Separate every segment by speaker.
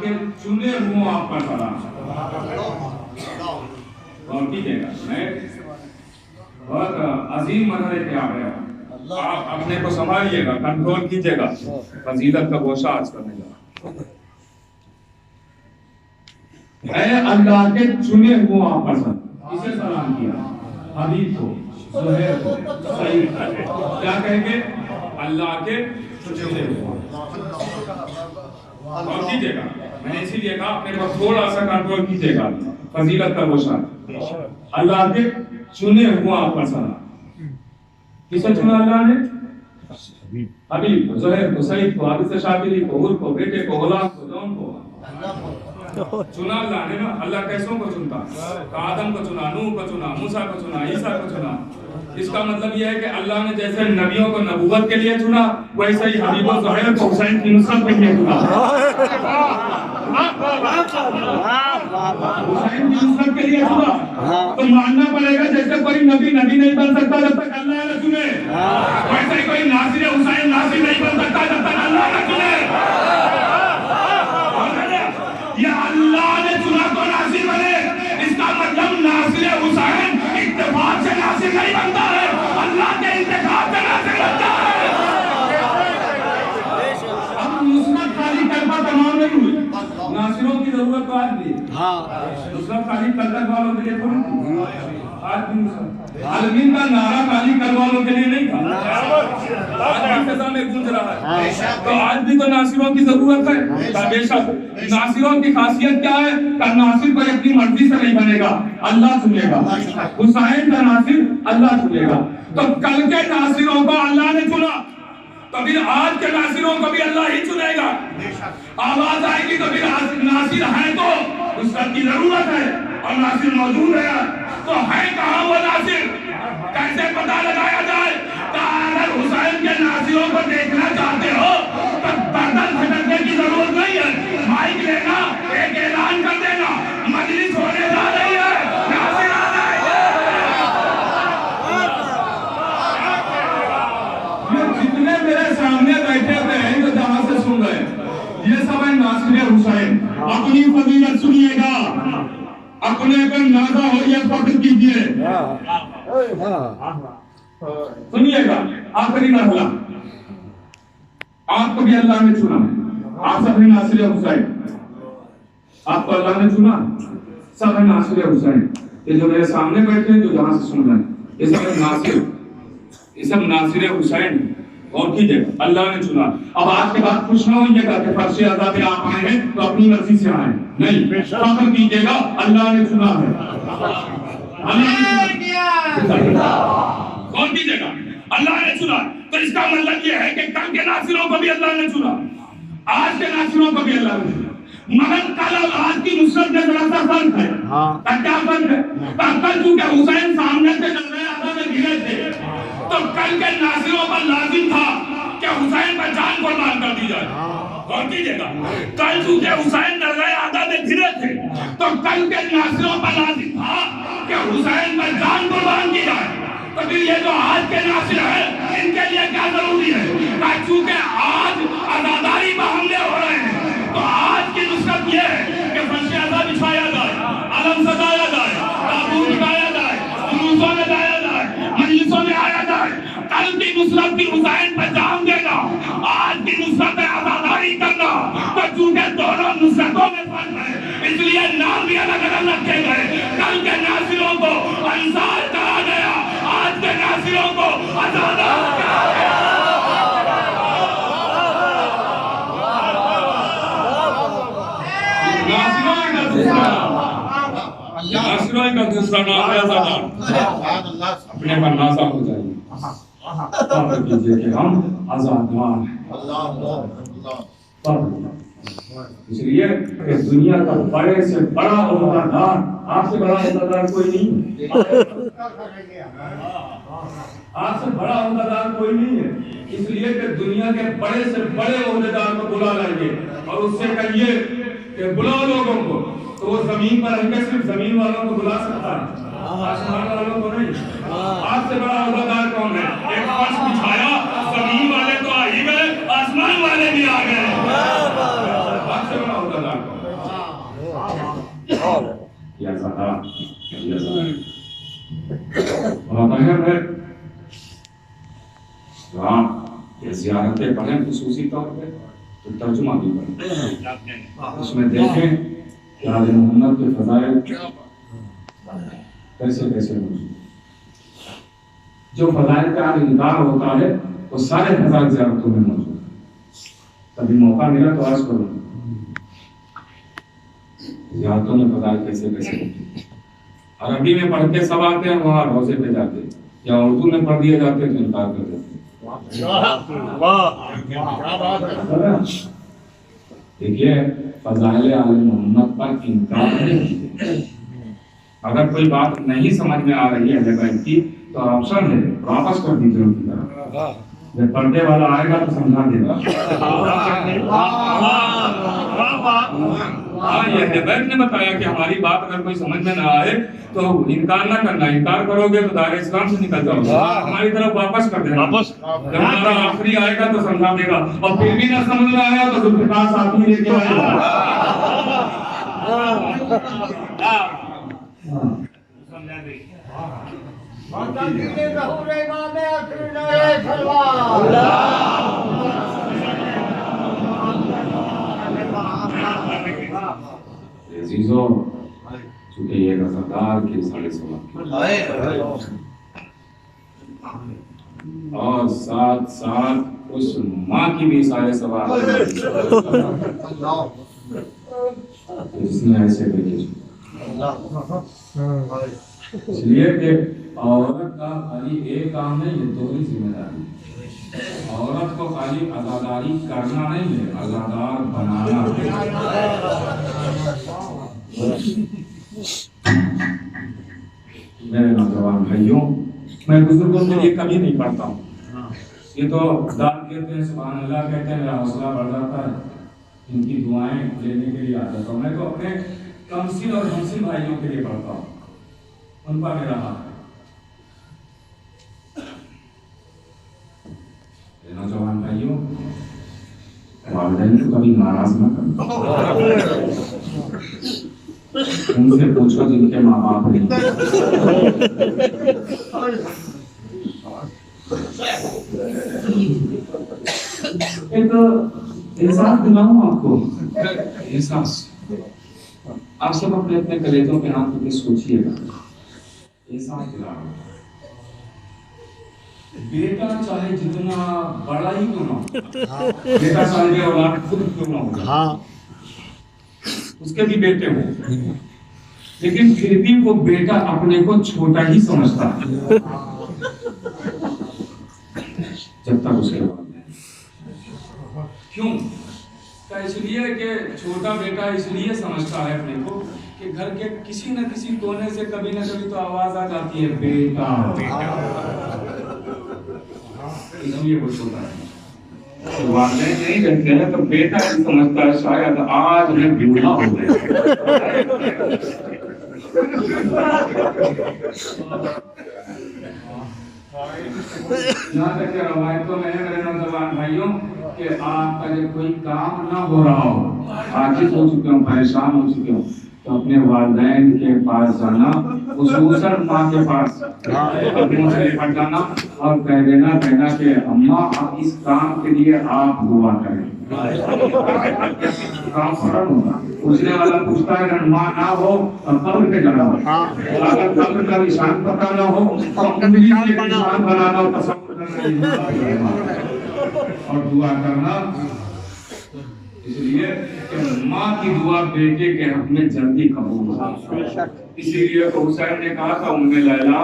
Speaker 1: के चुने हुओं आप पर सलाम। और कीजिएगा, मैं बहुत अजीम मरहले पे आ गया। आप अपने को संभालिएगा, कंट्रोल कीजिएगा। फजीलत का गोशा आज करने जा है। अल्लाह के चुने हुओं आप पर किसे सलाम किया? हबीब को, ज़ुहैर को, सईद को। क्या कहेंगे? अल्लाह के चुने हुओं। और कीजिएगा, मैंने इसीलिए कहा अपने को थोड़ा सा कंट्रोल कीजिएगा। फजीलत का गोशा, अल्लाह के चुने हुआ पर सलाम। किसे चुना अल्लाह ने? हबीब को, ज़ुहैर को, सईद को, हाफिज़ शाकिरी को, हुर को, बेटे को, गुलाम को, जौन को चुना अल्लाह ने ना। अल्लाह कैसों को चुनता? आदम को चुना, नूह को चुना, मूसा को चुना, ईसा को चुना। इसका मतलब यह है कि अल्लाह ने जैसे नबियों को नबूवत के लिए चुना, वैसे ही हबीब और ज़ुहैर को हुसैन की नुसरत के लिए चुना। हुसैन की नुसरत के लिए चुना। तो मानना पड़ेगा जैसे कोई नबी नहीं बन सकता जब तक अल्लाह न चुने, वैसे ही कोई नासिर हुसैन नासिर नहीं बन सकता जब तक अल्लाह न चुने। ये अल्लाह ने चुना तो नासिर बने, इसका मतलब नासिर हुसैन इत्तेफाक से नासिर नहीं बनता है, अल्लाह के इंतखाब से नासिर बनता है। अब नुसरत खाली कलमा तमाम नहीं हुई, नासिरों की जरूरत तो आज भी। नुसरत खाली कलमा वालों के लिए थोड़ी, आज भी नुसरत आलमीन का नारा खाली कल वालों के लिए नहीं था, आज भी फिजा में गूंज रहा है। तो आज भी तो नासिरों की जरूरत है। बेशक नासिरों की खासियत क्या है? नासिर कोई अपनी मर्जी से नहीं बनेगा, अल्लाह चुनेगा। हुसैन का नासिर अल्लाह चुनेगा। तो कल के नासिरों को अल्लाह ने चुना, तो फिर आज के नासिरों को भी अल्लाह ही चुनेगा। आवाज आएगी तो फिर नासिर है तो उसकी जरूरत है, और नासिर मौजूद है तो है कहाँ वो नासिर? कैसे पता लगाया जाए? अगर हुसैन के नासिरों को देखना चाहते हो तो बर्तन खटकने की जरूरत नहीं है, माइक लेना, एक ऐलान कर देना, मजलिस होने जा रही है, नासिर आ जाएंगे। ये जितने मेरे सामने बैठे हुए हैं जो जहां से सुन रहे हैं, ये सब है नासिर हुसैन। अपनी फजीलत सुनिएगा, अपने पर नाज़ा हो या फख्र कीजिए। सुनिएगा, आखिरी मरहला, आपको भी अल्लाह ने चुना, आप सब नासिर हुसैन। आपको अल्लाह ने चुना, सब है नासिर हुसैन। ये जो मेरे सामने बैठे हैं, जो जहां से सुन रहे हैं, ये सब नासिर, ये सब नासिर हुसैन। और कीजिए, अल्लाह ने चुना। अब आज के बाद खुश ना होइएगा कि फर्श अज़ा पे आप आए हैं तो अपनी मर्जी से आए, नहीं, फख्र कीजिएगा, अल्लाह ने चुना है। कौन कीजिएगा? अल्लाह ने चुना। तो इसका मतलब यह है कि कल के नासिरों को भी अल्लाह ने चुना, आज के नासिरों को भी अल्लाह ने चुना। मगर कल और आज की नुसरत में बड़ा सा फर्क है। क्या फर्क है? कल चूंकि हुसैन सामने से नजर आता में गिरे थे, तो कल के नासिरों पर लाजिम था कि हुसैन पर जान कुर्बान कर दी जाए। और कीजिएगा, कल चूंकि हुसैन नजर आता में गिरे थे, तो कल के नासिरों पर लाजिम था कि हुसैन पर जान कुर्बान की जाए। तो फिर ये जो आज के नासिर है, इनके लिए क्या जरूरी है? चूंकि आज आजादारी पर हमले हो रहे हैं, तो आज की नुसरत ये है कि फर्श अज़ा बिछाया जाए, अलम सजाया जाए, ताबूत उठाया जाए, जुलूसों में जाया जाए, मजलिसों में आया जाए। कल की नुसरत भी हुसैन पर जान देगा, आज की नुसरत है आजादारी करना। तो चूंकि दोनों नुसरतों में फर्क है, इसलिए नाम भी अलग अलग रखे गए। कल के नासिरों को अंसार कहा गया, आज के नासिरों को आजादार कहा गया। नासिरों का दूसरा नाम है आजादार। अपने पर नाज़ा हो जाइए, कीजिए कि हम आजादार हैं। इसलिए कि दुनिया का बड़े से बड़ा औहदादार, आपसे बड़ा औहदादार कोई नहीं, आपसे बड़ा औहदादार कोई नहीं है। इसलिए कि दुनिया के बड़े से बड़े औहदेदार को बुला लाइए और उससे कहिए कि बुलाओ लोगों को, तो वो जमीन पर रहकर सिर्फ जमीन वालों को बुला सकता है, आसमान वालों को नहीं। आपसे बड़ा औहदादार कौन है? एक फर्श बिछाया, जमीन वाले तो आ ही गए, आसमान वाले भी आ गए। आपसे बड़ा अदा करो। या ज़रा और अहम है आप ये ज़ियारतें पढ़ें खुसूसी तौर पे तो तर्जुमा भी पढ़ें, उसमें देखें कि आले मोहम्मद के फज़ाइल कैसे कैसे मौजूद। जो फज़ाइल का इनकार होता है वो सारे फज़ाइल ज़ियारतों में मौजूद है। कभी मौका मिला तो आज करो ज़ियारतों में फज़ाइल कैसे कैसे। अरबी में पढ़ के सब आते हैं वहाँ रोज़े पे जाते, या उर्दू में पढ़ दिए जाते तो इनकार कर देते। देखिए फज़ाइल आले मोहम्मद पर इनकार नहीं। अगर कोई बात नहीं समझ में आ रही है बैठ की तो ऑप्शन है वापस कर दीजिए उनकी तरफ। जब पर्दे वाला आएगा तो समझा देगा। हाँ ये बैठ ने बताया कि हमारी बात अगर कोई समझ में ना आए तो इनकार ना करना, इनकार करोगे तो दायरे इस्लाम से निकल जाओगे, हमारी तरफ वापस कर देना। जब हमारा आखिरी आएगा तो समझा देगा, और फिर भी ना समझ में आया तो जुल्फ़िकार साथी लेके आएगा। अजीजों, चूंकि ये रज़ादार के साढ़े सवा और साथ साथ उस माँ की भी साढ़े सवा जिसने ऐसे भेजे। इसलिए कि औरत का खाली एक काम नहीं, ये दोहरी जिम्मेदारी। औरत को खाली आज़ादारी करना नहीं है, आज़ादार बनाना है। मेरे नौजवान भाइयों, मैं बुजुर्गों के लिए कभी नहीं पढ़ता हूँ। ये तो दाद कहते हैं, सुभान अल्लाह कहते हैं, मेरा हौसला बढ़ जाता है इनकी दुआएं लेने के लिए आ जाता हूँ। मैं तो अपने कमसिन और हमसिन भाइयों के लिए पढ़ता हूँ, उन पर मेरा हाथ है। नौजवान भाइयों, वालिदैन को कभी नाराज न करना। उनसे पूछो जिनके माँ बाप नहीं। एक एहसास दिलाऊं आपको, एहसास आप सब अपने अपने कलेजों के हाथ में सोचिएगा। एहसास दिला रहा हूं, बेटा चाहे जितना बड़ा ही क्यों ना हो, बेटा चाहे औलाद खुद क्यों ना हो, उसके भी बेटे हो, लेकिन फिर भी वो बेटा अपने को छोटा ही समझता है जब तक उसके बाद। क्यों? इसलिए कि छोटा बेटा इसलिए समझता है अपने को कि घर के किसी न किसी कोने से कभी न कभी तो आवाज आ जाती है, बेटा बेटा, इसलिए वो छोटा है। वालिदैन नहीं रहते हैं तो बेटा ही समझता है शायद आज मैं बूढ़ा हो गया। यहाँ तक कि रवायतों में है मेरे नौजवान भाइयों कि आपका जब कोई काम ना हो रहा हो, आजिज़ हो चुके हो, परेशान हो चुके हो, तो अपने वालिदैन के पास जाना, खुसूसन माँ के पास अपनों से लिपट जाना और कहना कि अम्मा आप इस काम के लिए आप दुआ करें। काम फौरन होगा। पूछने वाला पूछता है अगर माँ ना हो तो कब्र पे जाना हो, अगर कब्र का निशान पता ना हो तो उंगली से निशान बनाना हो, तसव्वुर करना और दुआ करना। इसलिए कि माँ की दुआ बेटे के हक में जल्दी कबूल हो। इसीलिए हुसैन ने कहा था उम्मे लैला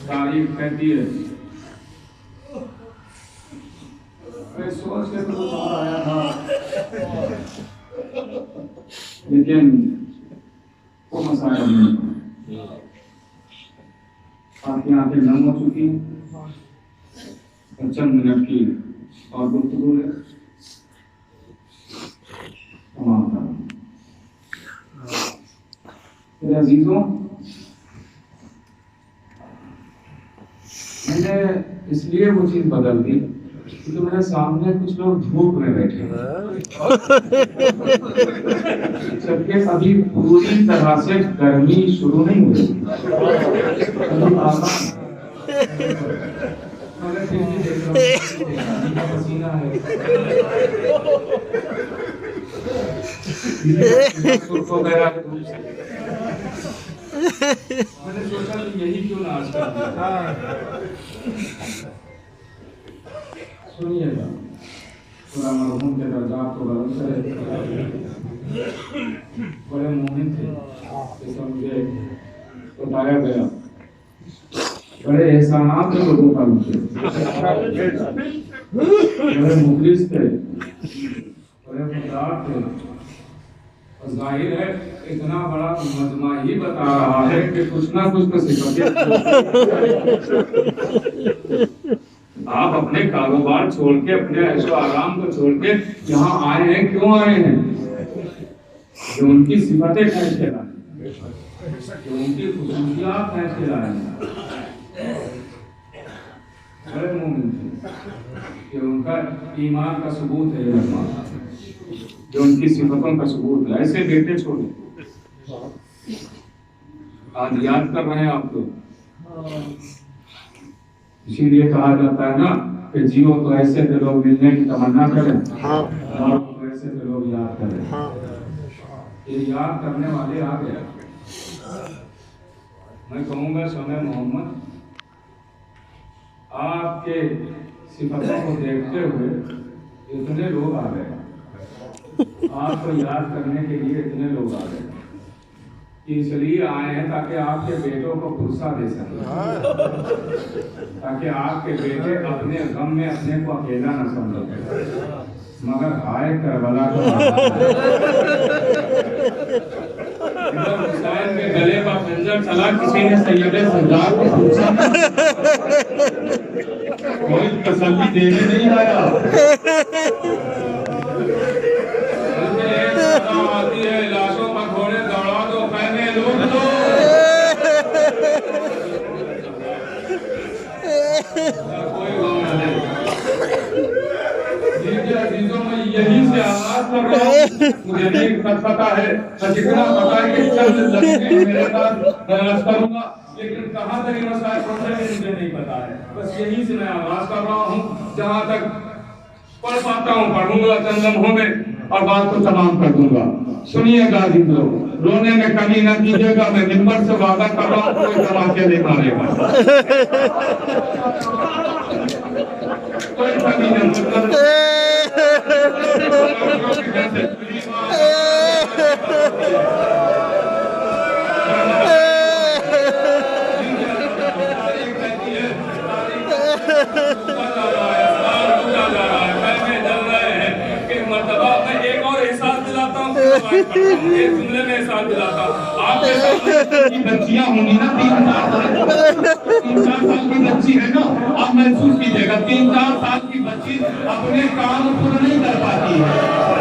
Speaker 1: तारीफ कहती है। मैं सोच के तो आया था, लेकिन वो मसाला नहीं। आपकी आंखें नम हो चुकी हैं। 55 मिनट की और गुफ्तगू है। तमाम मेरे अजीजों, मैंने इसलिए वो चीज बदल दी क्योंकि मेरे सामने कुछ लोग धूप में बैठे जबकि अभी पूरी तरह से गर्मी शुरू नहीं हुई। पसीना है मैंने सोचा कि यही क्यों ना आज कर दिया। सुनिएगा, पूरा मरहूम के दर्जात को बुलंद करे। बड़े मोमिन थे, जैसा मुझे बताया गया, बड़े एहसानात थे लोगों का उनसे, बड़े मुखलिस थे, बड़े खुददार थे। और जाहिर है इतना बड़ा मजमा ही बता रहा है कि कुछ ना कुछ तो सिफतें। आप अपने कारोबार छोड़ के, अपने ऐशो आराम को छोड़ के यहाँ आए हैं, क्यों आए हैं? जो उनकी सिफतें कैसे लाए, जो उनकी खुसूसियात कैसे लाए। बड़े मोमिन थे कि उनका ईमान का सबूत है, जो उनकी सिफतों का सबूत है। ऐसे बेटे छोड़े आज याद कर रहे हैं आपको। इसीलिए कहा जाता है ना कि जियो तो ऐसे थे लोग मिलने की तमन्ना करें, और तो ऐसे थे लोग याद करें। ये याद करने वाले आ गए। मैं कहूँगा समय मोहम्मद, आपके सिफतों को देखते हुए इतने लोग आ गए, आपको याद करने के लिए इतने लोग आ गए। इसलिए आए हैं ताकि आपके बेटों को फुर्सत दे सके, ताकि आपके बेटे अपने गम में अपने को अकेला न समझे। मगर हाय करबला को हुसैन के गले पर खंजर चला, किसी ने सैयदे सज्जाद को पूछा, कोई तसल्ली देने नहीं आया। आती है लाशों पर घोड़े दौड़ा दो, कहने लूट दो। कोई गम नहीं। चीजों में यही से आगाज कर रहा हूँ। मुझे नहीं पता है, जितना पता है कि चंद लम्हे मेरे साथ बयान करूंगा, लेकिन कहाँ तक ये मसाइल पहुंचेंगे मुझे नहीं पता है। बस यही से मैं आगाज कर रहा हूँ, जहाँ तक पढ़ पाता हूँ पढ़ूंगा चंद लम्हों में और बात को तमाम कर दूंगा। सुनिएगा जिन लोग, रोने में कमी न कीजिएगा। मैं मिंबर से वादा कर रहा हूँ, कोई तमाचे नहीं मारेगा, कोई कमी नहीं। एक जुमले में साथ दिलाता हूँ आपके सामने। बच्चियां होंगी ना 3-4 साल की बच्ची है ना, आप महसूस कीजिएगा 3-4 साल की बच्ची अपने काम पूरा नहीं कर पाती है।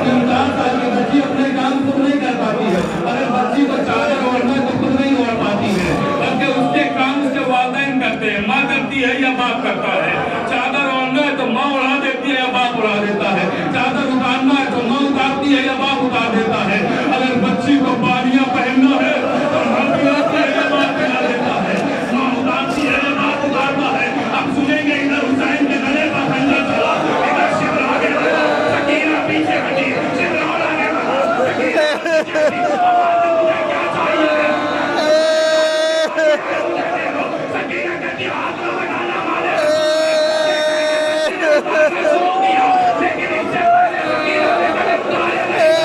Speaker 1: 3-4 साल की बच्ची अपने काम पूरा नहीं कर पाती है। अरे बच्ची को चादर ओढ़ना तो खुद नहीं ओढ़ पाती है, बल्कि उसके काम उसके वालिदैन करते हैं। माँ करती है या बाप करता है। चादर ओढ़ना है तो माँ उड़ा देती है या बाप उड़ा देता है। चादर उतारना है तो माँ उतारती है या बाप उतार देता है। अगर बच्ची को बालियां पहनना है तो माँ पिलाती है या बाप पिला देता है। माँ उतारती है या बाप उतारता है। अब सुनेंगे इधर हुसैन के गले पर खंजर चला, इधर शिवर आगे बढ़ा, सकीना पीछे हटी, शिवर और आगे बढ़ा, सकीना पीछे हटी। आवाज तुझे क्या चाहिए? सकीना कहती हाथ में लगाना वाले लेकिन इससे पहले सकीना ने गले उतारे नहीं।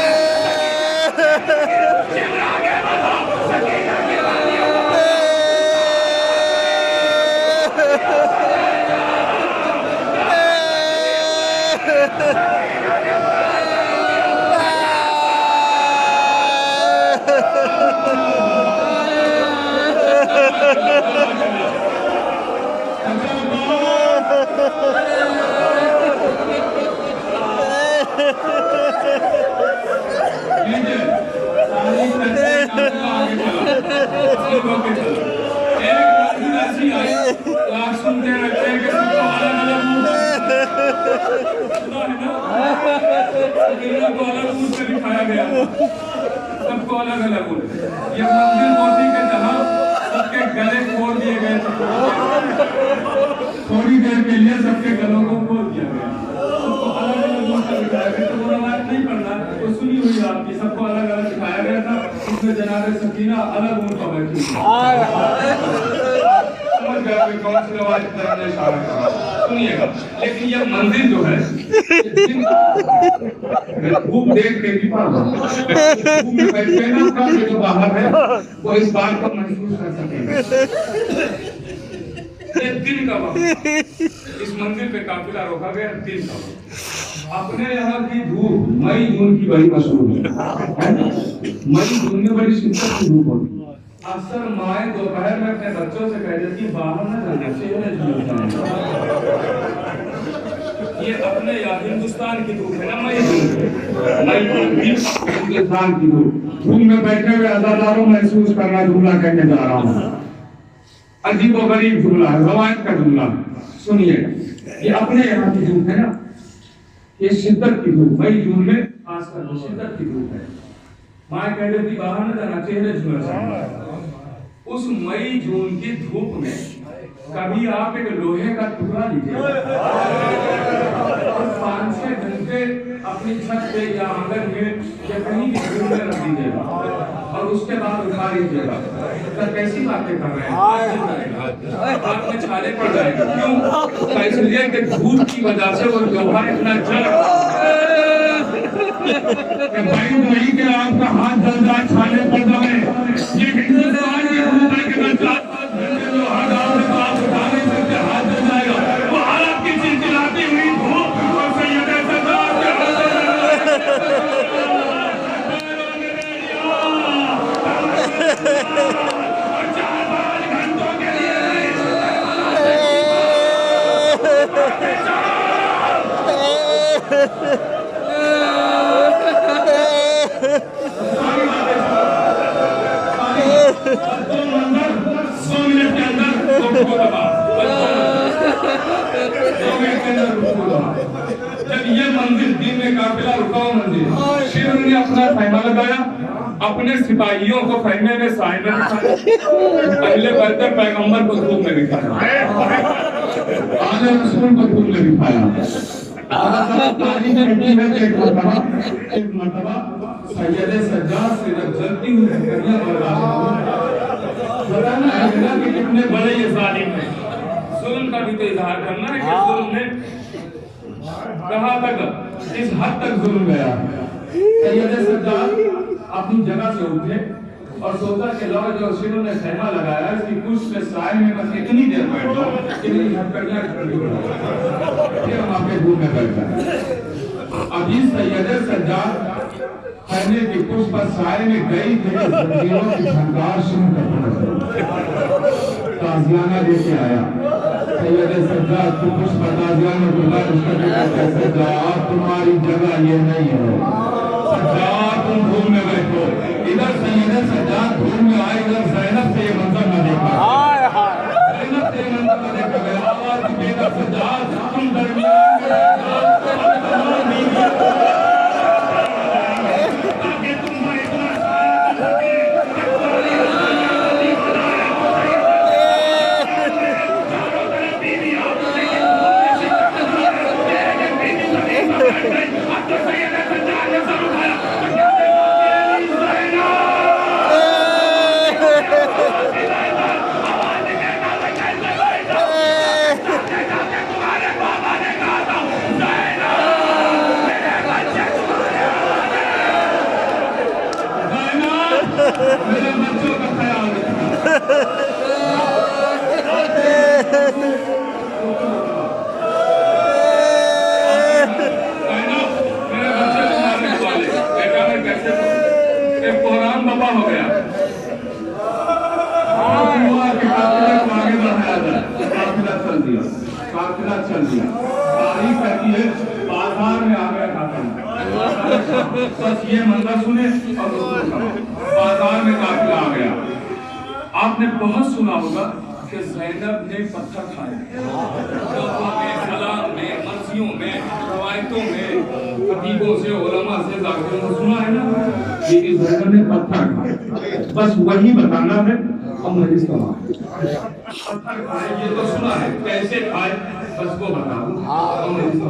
Speaker 1: अलग अलग हो। ये मंदिर मोदी के जहाँ सबके गले खोल दिए गए थे, थोड़ी देर के लिए सबके गलों को खोल दिया गया, सबको अलग अलग उनका दिखाया गया। तो वो रवायत नहीं पढ़ना, वो सुनी हुई आपकी, सबको अलग अलग दिखाया गया था। इसमें जनाब सकीना अलग उनका बैठी समझ गया कौन सी रवायत करने इशारा कर रहा हूं। सुनिएगा, लेकिन ये मंदिर जो है खूब देख के भी पार में बैठे ना, जो बाहर है वो इस बात को महसूस कर सकेंगे। ये दिन का वक्त, इस मंदिर पे काफिला रोका गया, दिन का वक्त। अपने यहाँ की धूप मई जून की बड़ी मशहूर है। मई जून में बड़ी शिद्दत की धूप होती है। अक्सर माए दोपहर में अपने बच्चों से कह देती बाहर न जाना चाहिए। ये अपने या हिंदुस्तान की धूप है ना, मई जून हिंदुस्तान की धूप। धूप में बैठे हुए अदादारों महसूस करना झूला कहने जा रहा हूँ। अजीब और गरीब झूला है, रवायत का झूला। सुनिए, ये अपने यहाँ की धूप है ना, ये शिद्दत की धूप, मई जून में खासकर शिद्दत की धूप है। माँ कह रही थी बाहर न जाना, चेहरे झुलसा। उस मई जून की धूप में कभी आप एक लोहे का टुकड़ा लीजिए और 5-6 घंटे अपनी छत पे या आंगन में या कहीं भी धूप में रख दीजिएगा और उसके बाद उठा लीजिएगा। तो कैसी बातें कर रहे हैं, आप में छाले पड़ जाएंगे। क्यों? इसलिए कि धूप की वजह से वो लोहा इतना जल भाई के आपका हाथ जल जाए, छाले पड़ जाए। ये हिंदुस्तान की धूप है कि मैं 4-5 घंटे लोहा डाल दे तो आप उठा नहीं सकते, हाथ जल जाएगा। वो हालत की चिलचिलाती हुई धूप और सैयदे सरदार के और 4-5 घंटों के लिए जब ये मंदिर दिन में काफिला रुका हुआ मंदिर, शेर ने अपना खैमा लगाया, अपने सिपाहियों को खैमे में साए में बिठाया, पहले बढ़ते पैगंबर को धूप में बिठाया, आगे रसूल को धूप में बिठाया। एक मर्तबा सैयदे सज्जाद से जब जलती हुई कन्या बताना है कि कितने बड़े ये जालिम हैं। जुल्म का भी तो इजहार करना है कि जुल्म ने कहां तक, इस हद तक जुल्म गया। सैयदे सज्जाद अपनी जगह से उठे और सोचा कि लो जो शेरों ने खैमा लगाया इसकी कुछ के साए में बस इतनी देर बैठ जाओ कि मेरी हथकड़ियां ठंडी हो जाए, फिर हम आपके धूप में बैठ जाए। अभी सैयदे सज्जाद खैमे की कुछ पर साए में गई थे, जंजीरों की झंकार शुरू करना ताजियाना लेके आया। सैयदे सज्जाद को कुछ पर ताजियाना बोला, उसका कहता सज्जाद तुम्हारी जगह ये नहीं है, सज्जाद तुम धूप में बैठो। इधर सैयदे सज्जाद धूप में आए, इधर ज़ैनब से ये मंजर न देखा, ज़ैनब से ये मंजर न देखा गया। आवाज की बेटा सज्जाद तुम दरमियान मेरे बच्चों का ख्याल रखना। एक कोहरान बाबा हो गया, आगे बढ़ाया जाए, काफिला चल दिया, काफिला चल दिया। तारीख कहती है बाजार में आ गया काफिला, बस ये मंजर सुने और बाजार में काफिला आ गया। आपने बहुत सुना होगा कि ज़ैनब ने पत्थर खाए, लोगों में, सलाम में, मर्सियों में, रवायतों में, खतीबों से, उलमा से, जाकिरों से सुना है ना कि ज़ैनब ने पत्थर खाए। बस वही बताना है हम मजलिस का पत्थर खाए ये तो सुना है, कैसे खाए बस वो बताओ हम मजलिस का।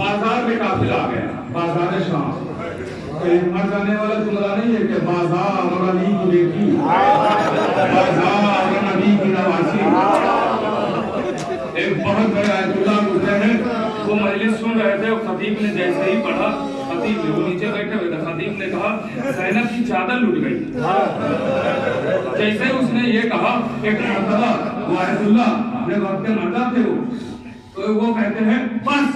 Speaker 1: बाजार में काफिला आ गया, बाजार शाम, मर जाने वाला जुमला नहीं है कि बाजार और अली की बेटी, बाजार और नबी की नवासी। एक बहुत बड़े आयतुल्लाह गुजरे हैं, वो मजलिस सुन रहे थे और खतीब ने जैसे ही पढ़ा, खतीब ने वो नीचे बैठे हुए थे, खतीब ने कहा ज़ैनब की चादर लुट गई। जैसे उसने ये कहा एक मरतबा वो आयतुल्लाह अपने वक्त के मर्दा थे तो वो कहते हैं बस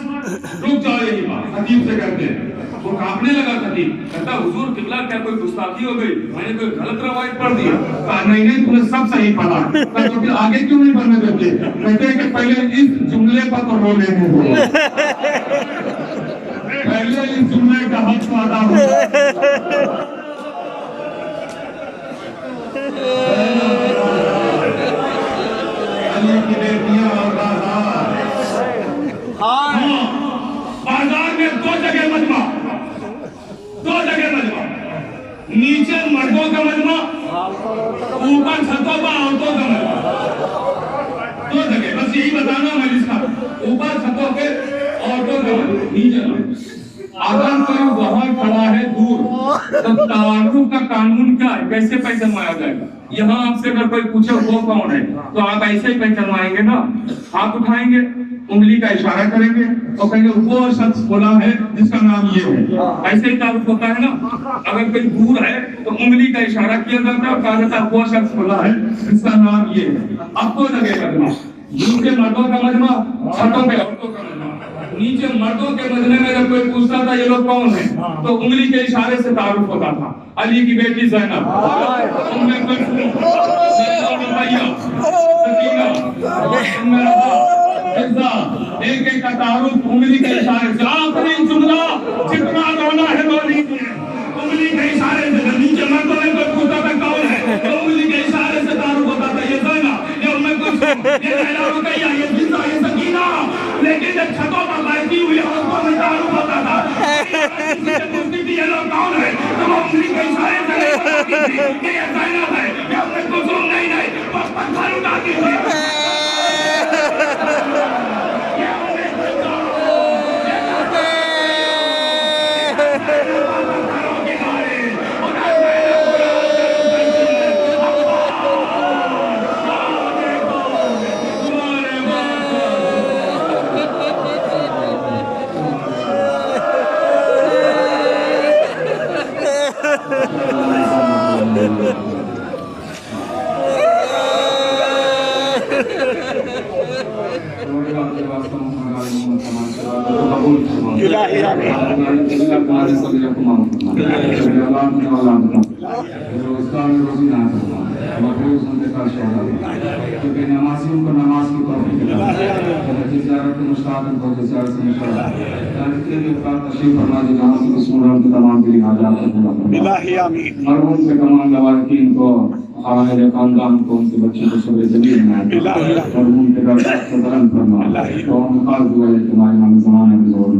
Speaker 1: रुक जाओ यही बात, खतीब से कहते हैं। वो कांपने लगा खतीब, कहता हुजूर किबला क्या कोई गुस्ताखी हो गई, मैंने कोई गलत रवायत पढ़ दिया? कहा नहीं नहीं तूने सब सही पढ़ा, तो फिर आगे क्यों नहीं पढ़ने देते? कहते हैं कि पहले इस जुमले पर तो रो लेने दो, पहले इस जुमले का हक अदा हो। अली की बेटियां और बाजार, बाजार में दो जगह मजमा, नीचे मर्दों का मजमा, ऊपर छतों पर औरतों का मजमा, दो जगह बस यही बताना मजलिस का, ऊपर छतों पे औरतों का मजमा, नीचे। अगर कोई वहां खड़ा है दूर तो तारुफ का कानून क्या है, कैसे पहचानवाया जाएगा? यहाँ आपसे अगर कोई पूछे वो कौन है तो आप ऐसे ही पहचानवाएंगे ना, हाथ उठाएंगे, उंगली का इशारा करेंगे और कहेंगे वो शख्स बोला है जिसका नाम ये है, ऐसे ही तारुफ होता है ना। अगर कोई दूर है तो उंगली का इशारा किया जाता है और कहा जाता है वो शख्स बोला है जिसका नाम ये है। अब तो जगह मजमा, नीचे मर्दों का मजमा, छतों पे औरतों का मजमा। नीचे मर्दों के मजमे में जब कोई पूछता था ये लोग कौन है तो उंगली के इशारे से तारुफ होता था, अली की बेटी ज़ैनब, उम्मे कुलसूम, एक एक का तारुफ उंगली के इशारे से। आखिरी जुमला जितना रोना है रो लीजिए, उंगली के इशारे से। नीचे मर्दों में कोई पूछता था कौन है तो उंगली के इशारे से तारुफ होता था, ये ज़ैनब, ये उम्मे कुलसूम, ये लैला रुकैया, ये जिंदा, ये सकीना। लेकिन जब छतों पर बैठी हुई औरतों में तारुफ होता था, ये लोग कौन है तो वो उंगली के इशारे से नहीं बताती थी कि ये ज़ैनब है, ये उम्मे कुलसूम नहीं, वो पत्थर उठाती थी। क्योंकि नमाजियों को नमाज की तौफीक मरहूम से तमाम लवारिकीन को, आहिल खानदान को, उनके बच्चों को सब्र जमील में मरहूम के दरजात को बुलंद फरमा और मुखाल हुआ है कि हमारे नाम ज़माने में जोर